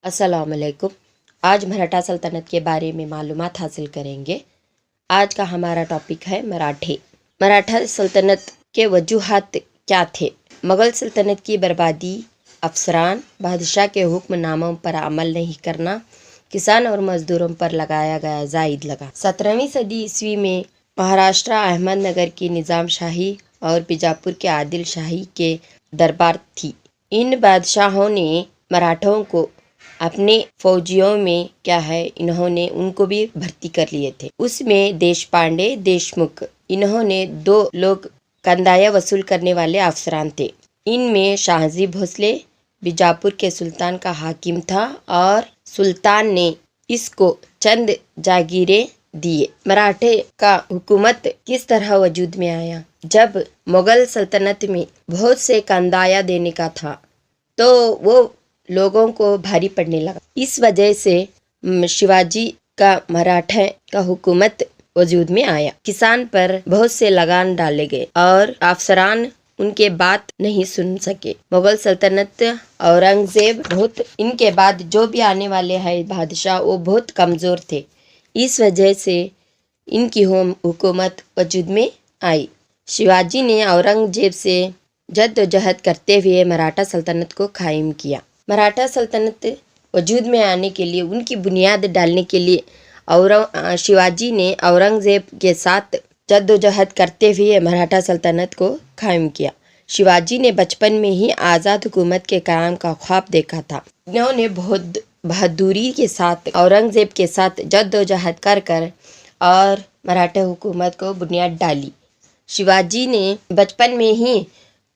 अस्सलामुअलैकुम। आज मराठा सल्तनत के बारे में मालूमात हासिल करेंगे। आज का हमारा टॉपिक है मराठे। मराठा सल्तनत के वजूहात क्या थे? मुगल सल्तनत की बर्बादी, अफसरान बादशाह के हुक्मनामों पर अमल नहीं करना, किसान और मजदूरों पर लगाया गया जायद लगा। 17वीं सदी ईस्वी में महाराष्ट्र अहमदनगर की निज़ाम शाही और बीजापुर के आदिल शाही के दरबार थी। इन बादशाहों ने मराठों को अपने फौजियों में इन्होंने उनको भी भर्ती कर लिए थे। उसमें देशपांडे, देशमुख, इन्होंने 2 लोग कंदाया वसूल करने वाले अफसरान थे। इनमें शाहजी भोसले बीजापुर के सुल्तान का हाकिम था और सुल्तान ने इसको चंद जागीरें दिए। मराठे का हुकूमत किस तरह वजूद में आया? जब मुगल सल्तनत में बहुत से कंदाया देने का था तो वो लोगों को भारी पड़ने लगा। इस वजह से शिवाजी का मराठा का हुकूमत वजूद में आया। किसान पर बहुत से लगान डाले गए और अफसरान उनके बात नहीं सुन सके। मुगल सल्तनत औरंगजेब बहुत इनके बाद जो भी आने वाले हैं बादशाह वो बहुत कमज़ोर थे। इस वजह से इनकी हुकूमत वजूद में आई। शिवाजी ने औरंगजेब से जद्दोजहद करते हुए मराठा सल्तनत को कायम किया। मराठा सल्तनत वजूद में आने के लिए, उनकी बुनियाद डालने के लिए शिवाजी ने औरंगजेब के साथ जद्दोजहद करते हुए मराठा सल्तनत को कायम किया। शिवाजी ने बचपन में ही आज़ाद हुकूमत के कायम का ख्वाब देखा था। इन्होंने बहुत बहादुरी के साथ औरंगजेब के साथ जद्दोजहद कर और मराठा हुकूमत को बुनियाद डाली। शिवाजी ने बचपन में ही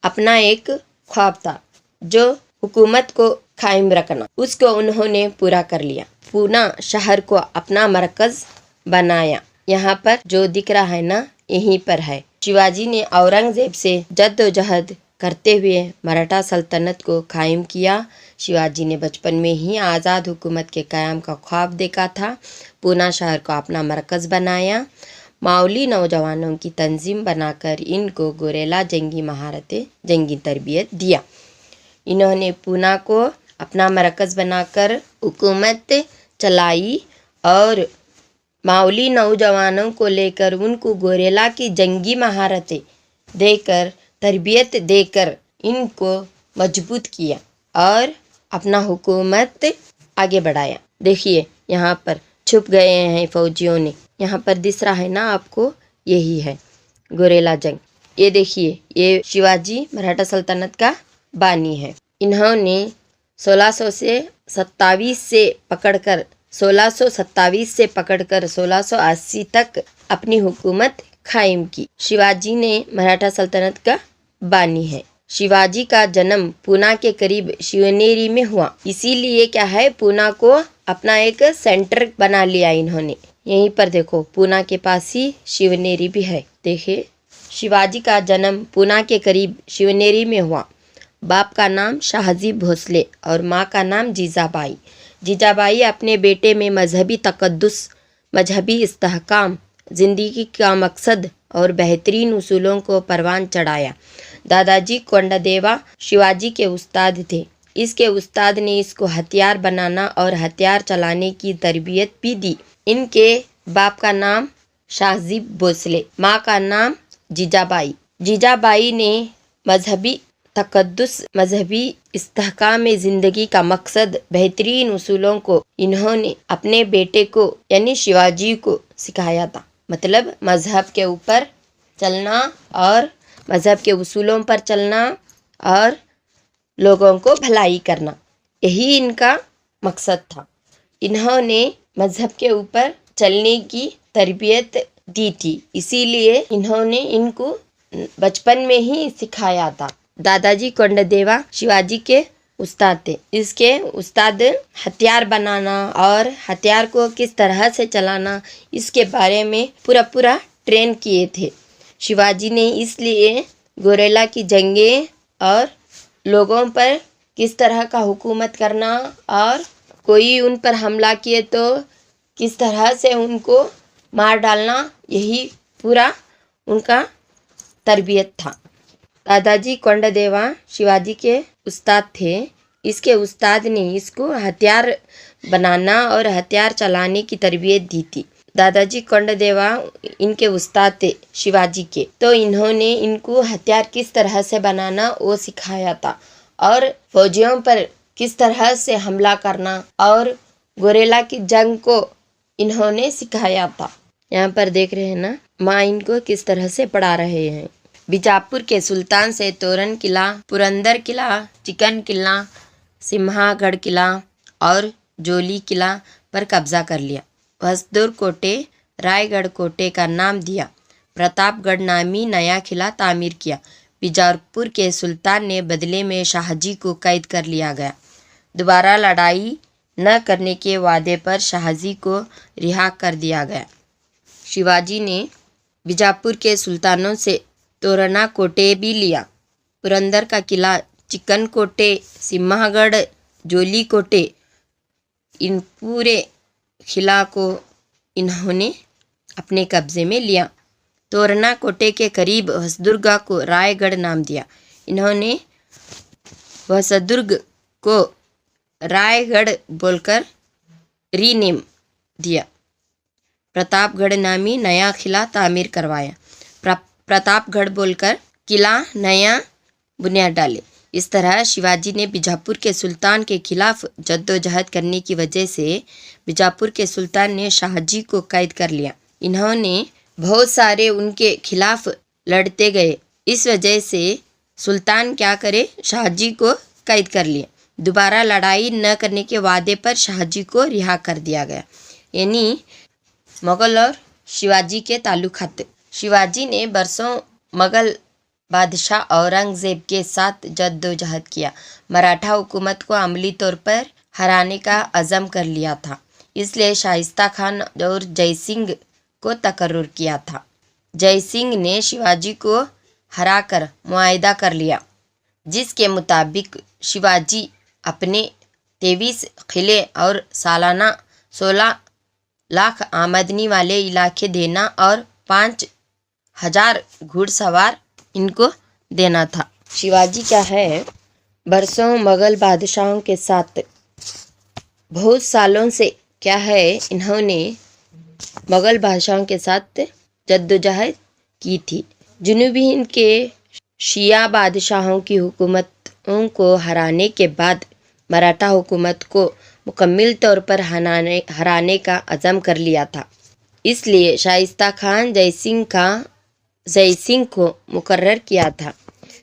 अपना एक ख्वाब था जो हुकूमत को कायम रखना, उसको उन्होंने पूरा कर लिया। पूना शहर को अपना मरकज़ बनाया। यहाँ पर जो दिख रहा है ना, यहीं पर है। शिवाजी ने औरंगजेब से जद्दोजहद करते हुए मराठा सल्तनत को कायम किया। शिवाजी ने बचपन में ही आज़ाद हुकूमत के कायम का ख्वाब देखा था। पूना शहर को अपना मरकज़ बनाया। माउली नौजवानों की तंजीम बनाकर इनको गोरेला जंगी महारतें, जंगी तरबियत दिया। इन्होंने पूना को अपना मरकज़ बनाकर हुकूमत चलाई और माउली नौजवानों को लेकर उनको गोरेला की जंगी महारतें देकर, तरबियत देकर इनको मजबूत किया और अपना हुकूमत आगे बढ़ाया। देखिए यहाँ पर छुप गए हैं फौजियों ने। यहाँ पर दिख रहा है ना आपको, यही है गोरेला जंग। ये देखिए, ये शिवाजी मराठा सल्तनत का बानी है। इन्होंने 1627 से पकड़कर 1680 तक अपनी हुकूमत कायम की। शिवाजी ने मराठा सल्तनत का बानी है। शिवाजी का जन्म पूना के करीब शिवनेरी में हुआ, इसीलिए पूना को अपना एक सेंटर बना लिया इन्होंने। यहीं पर देखो, पूना के पास ही शिवनेरी भी है। देखिए, शिवाजी का जन्म पूना के करीब शिवनेरी में हुआ। बाप का नाम शाहजी भोसले और माँ का नाम जीजाबाई। जीजाबाई अपने बेटे में मजहबी तकद्दुस, मजहबी इस्तेहकाम, ज़िंदगी का मकसद और बेहतरीन उसूलों को परवान चढ़ाया। दादाजी कोंडादेवा शिवाजी के उस्ताद थे। इसके उस्ताद ने इसको हथियार बनाना और हथियार चलाने की तरबियत भी दी। इनके बाप का नाम शाहजी भोसले, माँ का नाम जीजाबाई। जीजाबाई ने मजहबी तकद्दुस, मजहबी इस्तेहकाम में ज़िंदगी का मकसद, बेहतरीन उसूलों को इन्होंने अपने बेटे को यानी शिवाजी को सिखाया था। मतलब मजहब के ऊपर चलना और मजहब के उसूलों पर चलना और लोगों को भलाई करना, यही इनका मकसद था। इन्होंने मजहब के ऊपर चलने की तरबियत दी थी, इसीलिए इन्होंने इनको बचपन में ही सिखाया था। दादाजी कोंडादेवा शिवाजी के उस्ताद थे। इसके उस्ताद हथियार बनाना और हथियार को किस तरह से चलाना, इसके बारे में पूरा ट्रेन किए थे शिवाजी ने। इसलिए गोरेला की जंगें और लोगों पर किस तरह का हुकूमत करना और कोई उन पर हमला किए तो किस तरह से उनको मार डालना, यही पूरा उनका तरबियत था। दादाजी कोंडादेवा शिवाजी के उस्ताद थे, इसके उस्ताद ने इसको हथियार बनाना और हथियार चलाने की तरबियत दी थी। दादाजी कोंडदेवा इनके उस्ताद थे शिवाजी के, तो इन्होंने इनको हथियार किस तरह से बनाना वो सिखाया था और फौजियों पर किस तरह से हमला करना और गोरेला की जंग को इन्होंने सिखाया था। यहाँ पर देख रहे हैं ना, माँ इनको किस तरह से पढ़ा रहे हैं। बीजापुर के सुल्तान से तोरण किला, पुरंदर किला, चिकन किला, सिम्हागढ़ किला और जोली किला पर कब्जा कर लिया। वसदुर कोटे, रायगढ़ कोटे का नाम दिया। प्रतापगढ़ नामी नया किला तामीर किया। बीजापुर के सुल्तान ने बदले में शाहजी को कैद कर लिया गया। दोबारा लड़ाई न करने के वादे पर शाहजी को रिहा कर दिया गया। शिवाजी ने बीजापुर के सुल्तानों से तोरणा कोटे भी लिया। पुरंदर का किला, चिकन कोटे, सिम्हागढ़, जोली कोटे, इन पूरे किला को इन्होंने अपने कब्जे में लिया। तोरणा कोटे के करीब वसदुर्ग को रायगढ़ नाम दिया। इन्होंने वसदुर्ग को रायगढ़ बोलकर रीनेम दिया। प्रतापगढ़ नामी नया किला तामीर करवाया। प्रतापगढ़ बोलकर किला नया बुनियाद डाले। इस तरह शिवाजी ने बीजापुर के सुल्तान के खिलाफ जद्दोजहद करने की वजह से बीजापुर के सुल्तान ने शाहजी को कैद कर लिया। इन्होंने बहुत सारे उनके खिलाफ लड़ते गए। इस वजह से सुल्तान क्या करे, शाहजी को कैद कर लिया। दोबारा लड़ाई न करने के वादे पर शाहजी को रिहा कर दिया गया। यानी मुगल और शिवाजी के ताल्लुकात। शिवाजी ने बरसों मुगल बादशाह औरंगज़ेब के साथ जद्दोजहद किया। मराठा हुकूमत को अमली तौर पर हराने का अज़म कर लिया था, इसलिए शाइस्ता खान और जय सिंह को तकर्रुर किया था। जय सिंह ने शिवाजी को हराकर मुआहदा कर लिया, जिसके मुताबिक शिवाजी अपने 23 किले और सालाना 16 लाख आमदनी वाले इलाके देना और 5,000 घुड़सवार इनको देना था। शिवाजी क्या है, बरसों मुगल बादशाहों के साथ बहुत सालों से क्या है, इन्होंने मुगल बादशाहों के साथ जद्दोजहद की थी। जनूबी हिंद के शिया बादशाहों की हुकूमतों को हराने के बाद मराठा हुकूमत को मुकम्मल तौर पर हराने का अज़म कर लिया था। इसलिए शाइस्ता खान जय सिंह को मुकर्रर किया था।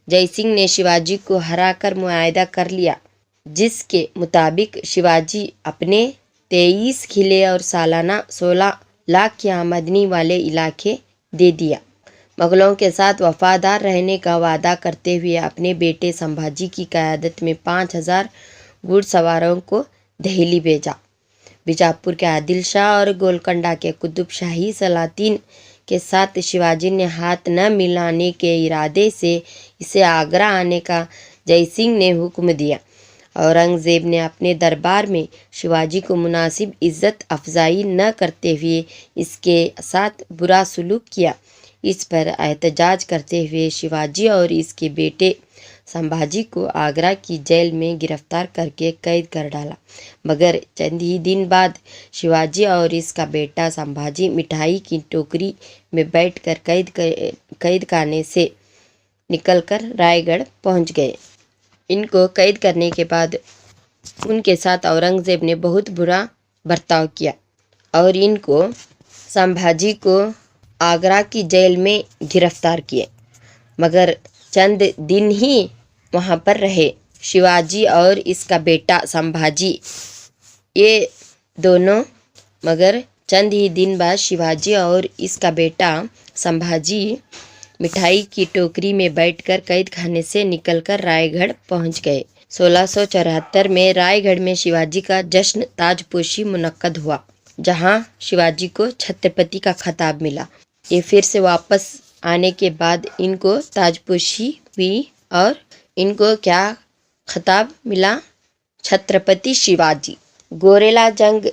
जय सिंह ने शिवाजी को हराकर मुआहदा कर लिया, जिसके मुताबिक शिवाजी अपने 23 किले और सालाना 16 लाख की आमदनी वाले इलाके दे दिया। मुगलों के साथ वफादार रहने का वादा करते हुए अपने बेटे संभाजी की क़यादत में 5,000 घुड़सवारों को दिल्ली भेजा। बीजापुर के आदिल शाह और गोलकोंडा के कुतुब शाही सलातीन के साथ शिवाजी ने हाथ न मिलाने के इरादे से इसे आगरा आने का जय सिंह ने हुक्म दिया। औरंगज़ेब ने अपने दरबार में शिवाजी को मुनासिब इज़्ज़त अफजाई न करते हुए इसके साथ बुरा सलूक किया। इस पर एहतजाज करते हुए शिवाजी और इसके बेटे संभाजी को आगरा की जेल में गिरफ्तार करके कैद कर डाला। मगर चंद ही दिन बाद शिवाजी और इसका बेटा संभाजी मिठाई की टोकरी में बैठकर कैद खाने से निकलकर रायगढ़ पहुंच गए। इनको कैद करने के बाद उनके साथ औरंगज़ेब ने बहुत बुरा बर्ताव किया और इनको संभाजी को आगरा की जेल में गिरफ्तार किए, मगर चंद दिन ही वहाँ पर रहे। शिवाजी और इसका बेटा संभाजी ये दोनों, मगर चंद ही दिन बाद शिवाजी और इसका बेटा संभाजी मिठाई की टोकरी में बैठकर कैद खाने से निकलकर रायगढ़ पहुंच गए। 1674 में रायगढ़ में शिवाजी का जश्न ताजपोशी मुनक्कद हुआ, जहां शिवाजी को छत्रपति का खिताब मिला। ये फिर से वापस आने के बाद इनको ताजपोशी हुई और इनको क्या खिताब मिला? छत्रपति शिवाजी। गोरेला जंग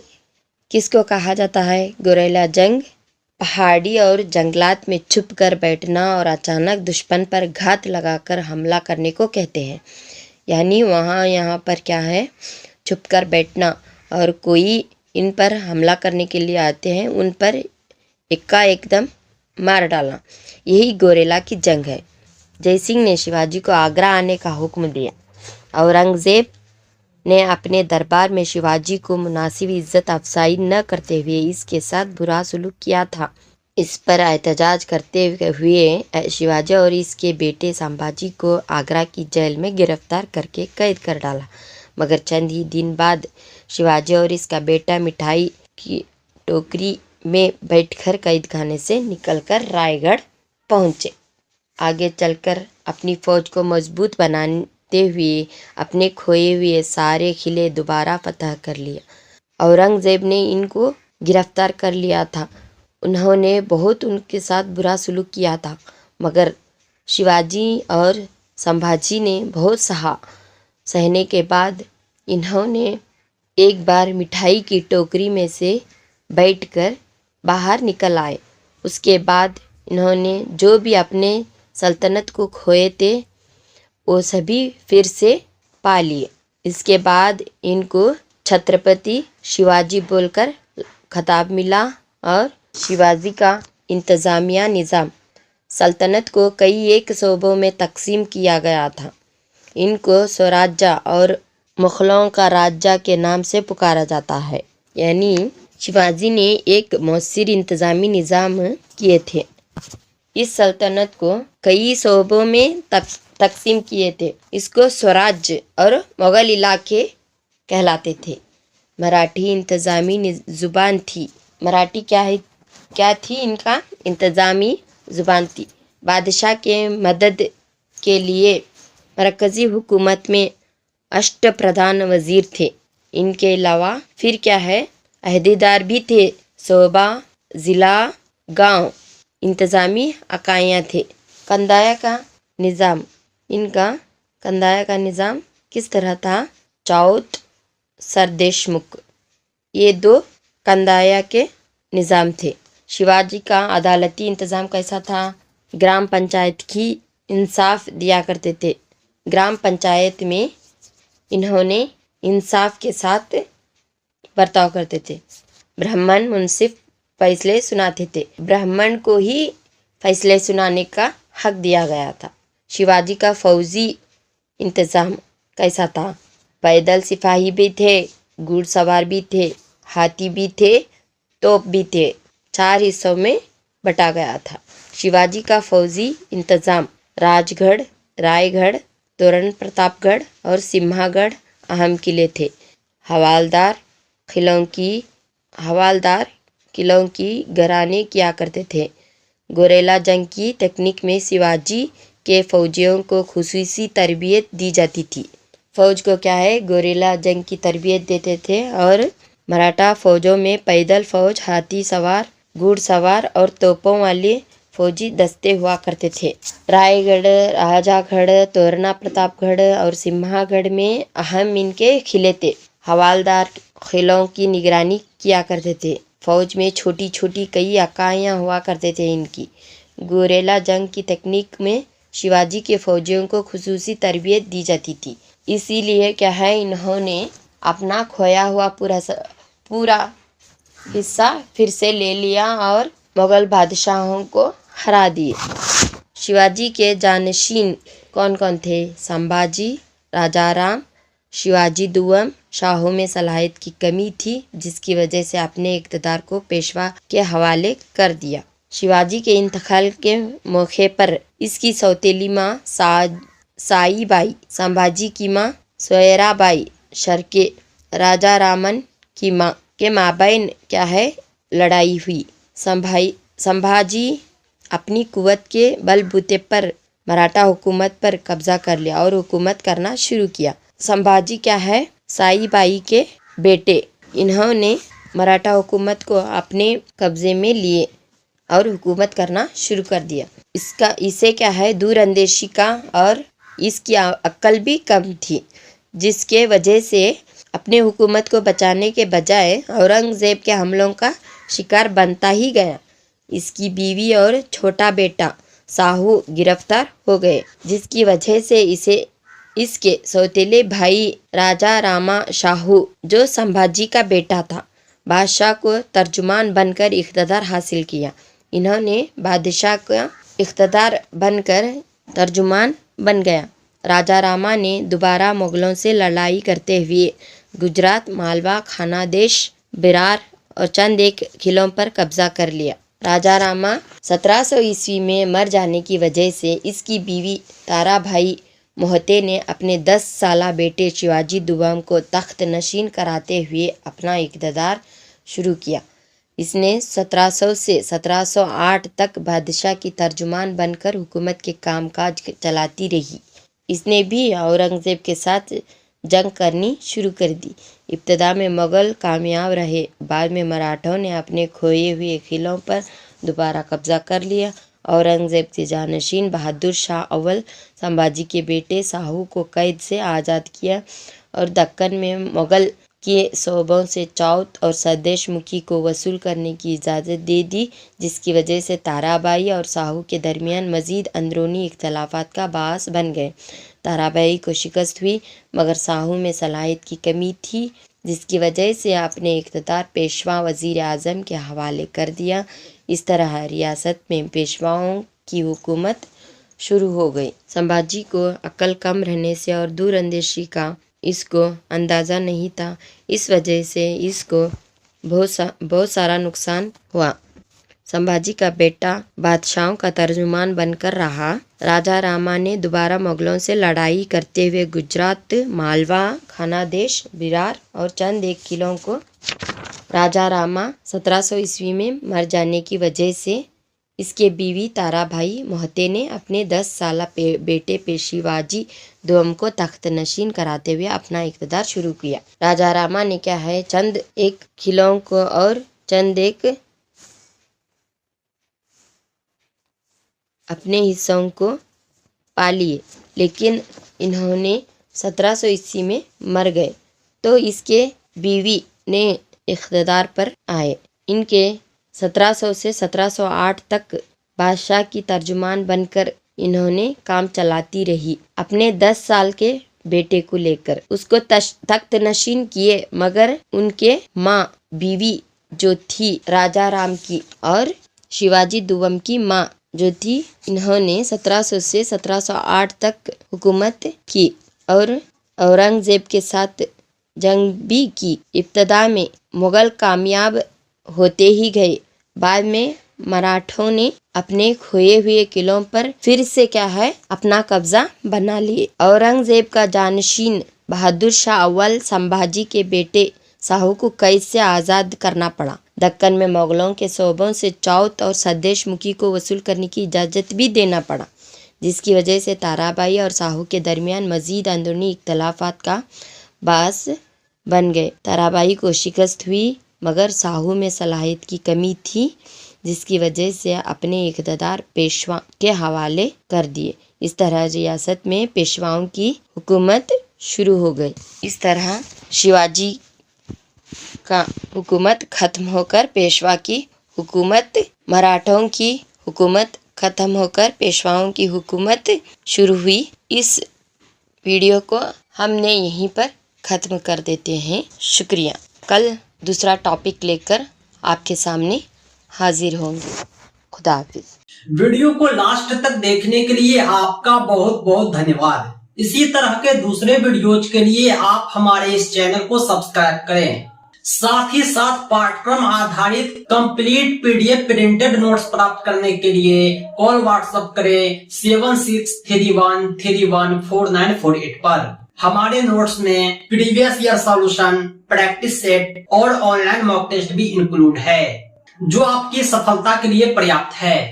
किसको कहा जाता है? गोरेला जंग पहाड़ी और जंगलात में छुप कर बैठना और अचानक दुश्मन पर घात लगाकर हमला करने को कहते हैं। यानी वहाँ यहाँ पर क्या है, छुपकर बैठना, और कोई इन पर हमला करने के लिए आते हैं उन पर इक्का एकदम मार डालना, यही गोरेला की जंग है। जयसिंह ने शिवाजी को आगरा आने का हुक्म दिया। औरंगजेब ने अपने दरबार में शिवाजी को मुनासिब इज्जत अफजाई न करते हुए इसके साथ बुरा सलूक किया था। इस पर एहतजाज करते हुए शिवाजी और इसके बेटे संभाजी को आगरा की जेल में गिरफ्तार करके कैद कर डाला। मगर चंद ही दिन बाद शिवाजी और इसका बेटा मिठाई की टोकरी में बैठकर कैद खाने से निकलकर रायगढ़ पहुँचे। आगे चलकर अपनी फौज को मजबूत बनाते हुए अपने खोए हुए सारे किले दोबारा फतह कर लिया। औरंगजेब ने इनको गिरफ्तार कर लिया था। उन्होंने बहुत उनके साथ बुरा सलूक किया था, मगर शिवाजी और संभाजी ने बहुत सहने के बाद इन्होंने एक बार मिठाई की टोकरी में से बैठकर बाहर निकल आए। उसके बाद इन्होंने जो भी अपने सल्तनत को खोए थे वो सभी फिर से पा लिए। इसके बाद इनको छत्रपति शिवाजी बोलकर खिताब मिला और शिवाजी का इंतज़ामिया निज़ाम सल्तनत को कई एक शोबों में तकसीम किया गया था। इनको स्वराज्य और मुग़लों का राज्य के नाम से पुकारा जाता है। यानी शिवाजी ने एक मौसर इंतज़ामी निज़ाम किए थे। इस सल्तनत को कई शोबों में तकसीम किए थे। इसको स्वराज्य और मुग़ल इलाके कहलाते थे। मराठी इंतज़ामी ज़ुबान थी। मराठी क्या थी इनका इंतज़ामी ज़ुबान थी। बादशाह के मदद के लिए मरकज़ी हुकूमत में 8 प्रधान वज़ीर थे। इनके अलावा फिर क्या है, अहदेदार भी थे। सूबा, ज़िला, गांव इंतज़ामी इकाइयाँ थे। कंदाया का निज़ाम, इनका कंदाया का निज़ाम किस तरह था? चौथ, सरदेशमुख, ये 2 कंदाया के निज़ाम थे। शिवाजी का अदालती इंतज़ाम कैसा था? ग्राम पंचायत की इंसाफ दिया करते थे। ग्राम पंचायत में इन्होंने इंसाफ के साथ बर्ताव करते थे। ब्राह्मण मुंसिफ फैसले सुनाते थे। ब्राह्मण को ही फैसले सुनाने का हक दिया गया था। शिवाजी का फौजी इंतज़ाम कैसा था? पैदल सिपाही भी थे, घुड़सवार भी थे, हाथी भी थे, तोप भी थे। 4 हिस्सों में बटा गया था। शिवाजी का फौजी इंतज़ाम राजगढ़, रायगढ़, तोरण प्रतापगढ़ और सिम्हागढ़ अहम किले थे। हवालदार किलों की गराने किया करते थे। गोरेला जंग की तकनीक में शिवाजी के फौजियों को खुसूसी तरबियत दी जाती थी। फौज को क्या है, गोरेला जंग की तरबियत देते थे। और मराठा फौजों में पैदल फौज, हाथी सवार, घुड़सवार और तोपों वाले फौजी दस्ते हुआ करते थे। रायगढ़, राजागढ़, तोरणा प्रतापगढ़ और सिम्हागढ़ में अहम इनके किले थे। हवालदार किलों की निगरानी किया करते थे। फौज में छोटी छोटी कई इकाइयाँ हुआ करते थे इनकी। गोरेला जंग की तकनीक में शिवाजी के फौजियों को खुसूसी तरबियत दी जाती थी। इसीलिए क्या है, इन्होंने अपना खोया हुआ पूरा हिस्सा फिर से ले लिया और मुग़ल बादशाहों को हरा दिए। शिवाजी के जानशीन कौन कौन थे? संभाजी, राजाराम, शिवाजी दुआम। शाहों में सलाहियत की कमी थी, जिसकी वजह से अपने इक़्तिदार को पेशवा के हवाले कर दिया। शिवाजी के इंतकाल के मौके पर इसकी सौतेली माँ साईबाई, संभाजी की माँ सोयराबाई शर्के, राजा रामन की माँ के माबैन क्या है, लड़ाई हुई। संभाजी अपनी कुव्वत के बलबूते पर मराठा हुकूमत पर कब्जा कर लिया और हुकूमत करना शुरू किया। संभाजी क्या है, साईबाई के बेटे। इन्होंने मराठा हुकूमत को अपने कब्जे में लिए और हुकूमत करना शुरू कर दिया। इसे क्या है, दूरअंदेशी का और इसकी अक्ल भी कम थी, जिसके वजह से अपने हुकूमत को बचाने के बजाय औरंगज़ेब के हमलों का शिकार बनता ही गया। इसकी बीवी और छोटा बेटा साहू गिरफ्तार हो गए, जिसकी वजह से इसे इसके सौतेले भाई राजा रामा शाहू जो संभाजी का बेटा था, बादशाह को तर्जुमान बनकर इख्तिदार हासिल किया। इन्होंने बादशाह का इख्तिदार बनकर तर्जुमान बन गया। राजा रामा ने दोबारा मुगलों से लड़ाई करते हुए गुजरात, मालवा, खानादेश, बिरार और चंद एक किलों पर कब्जा कर लिया। राजा रामा 1700 ईस्वी में मर जाने की वजह से इसकी बीवी ताराबाई मोहते ने अपने 10 साला बेटे शिवाजी दुबम को तख्त नशीन कराते हुए अपना इक़्तिदार शुरू किया। इसने 1700 से 1708 तक बादशाह की तर्जुमान बनकर हुकूमत के कामकाज चलाती रही। इसने भी औरंगज़ेब के साथ जंग करनी शुरू कर दी। इब्तदा में मुग़ल कामयाब रहे, बाद में मराठों ने अपने खोए हुए किलों पर दोबारा कब्जा कर लिया। औरंगज़ेब के जानशीन बहादुर शाह अव्वल संभाजी के बेटे शाहू को कैद से आज़ाद किया और दक्कन में मुग़ल के सूबों से चौथ और सदेश मुखी को वसूल करने की इजाज़त दे दी, जिसकी वजह से ताराबाई और शाहू के दरमियान मज़ीद अंदरूनी इख्तलाफात का बास बन गए। ताराबाई को शिकस्त हुई, मगर शाहू में सलाहियत की कमी थी, जिसकी वजह से अपने इख्तिदार पेशवा वज़ीर आज़म के हवाले कर दिया। इस तरह रियासत में पेशवाओं की हुकूमत शुरू हो गई। संभाजी को अक्ल कम रहने से और दूरअंदेशी का इसको अंदाज़ा नहीं था, इस वजह से इसको बहुत सारा नुकसान हुआ। संभाजी का बेटा बादशाहों का तर्जुमान बनकर रहा। राजा रामा ने दोबारा मुग़लों से लड़ाई करते हुए गुजरात, मालवा, खानादेश, बिरार और चंद एक किलों को राजा रामा 1700 ईस्वी में मर जाने की वजह से इसके बीवी ताराबाई मोहते ने अपने 10 साला बेटे पेशवाजी दुम को तख्त नशीन कराते हुए अपना इक़्तिदार शुरू किया। राजा रामा ने क्या है चंद एक किलों को और चंद एक अपने हिस्सों को पा लिए, लेकिन इन्होंने 1700 ईस्वी में मर गए तो इसके बीवी ने इक़्तिदार पर आए। इनके 1700 से 1708 तक बादशाह की तर्जुमान बनकर इन्होंने काम चलाती रही। अपने 10 साल के बेटे को लेकर उसको तख्त नशीन किए, मगर उनके माँ बीवी जो थी राजा राम की और शिवाजी दुबम की माँ जो थी, इन्होंने 1700 से 1708 तक हुकूमत की और औरंगज़ेब के साथ जंग भी की। इब्तदा में मुग़ल कामयाब होते ही गए, बाद में मराठों ने अपने खोए हुए किलों पर फिर से क्या है अपना कब्जा बना लिए। औरंगज़ेब का जानशीन बहादुर शाह अव्वल संभाजी के बेटे शाहू को कैद से आज़ाद करना पड़ा। दक्कन में मुग़लों के सूबों से चौथ और सदेश मुखी को वसूल करने की इजाज़त भी देना पड़ा, जिसकी वजह से ताराबाई और शाहू के दरमियान मज़ीद अंदरूनी इख्तलाफात का बास बन गए। ताराबाई को शिकस्त हुई, मगर शाहू में सलाहियत की कमी थी, जिसकी वजह से अपने इक़्तिदार पेशवा के हवाले कर दिए। इस तरह रियासत में पेशवाओं की हुकूमत शुरू हो गई। इस तरह शिवाजी का हुकूमत ख़त्म होकर पेशवा की हुकूमत, मराठों की हुकूमत ख़त्म होकर पेशवाओं की हुकूमत शुरू हुई। इस वीडियो को हमने यहीं पर ख़त्म कर देते हैं। शुक्रिया। कल दूसरा टॉपिक लेकर आपके सामने हाजिर होंगे। खुदा हाफिज। वीडियो को लास्ट तक देखने के लिए आपका बहुत बहुत धन्यवाद। इसी तरह के दूसरे वीडियोज के लिए आप हमारे इस चैनल को सब्सक्राइब करें। साथ ही साथ पाठ्यक्रम आधारित कंप्लीट पीडीएफ प्रिंटेड नोट्स प्राप्त करने के लिए कॉल व्हाट्सएप करें 7631314948 पर। हमारे नोट्स में previous year solution, practice set और ऑनलाइन मॉक टेस्ट भी इंक्लूड है, जो आपकी सफलता के लिए पर्याप्त है।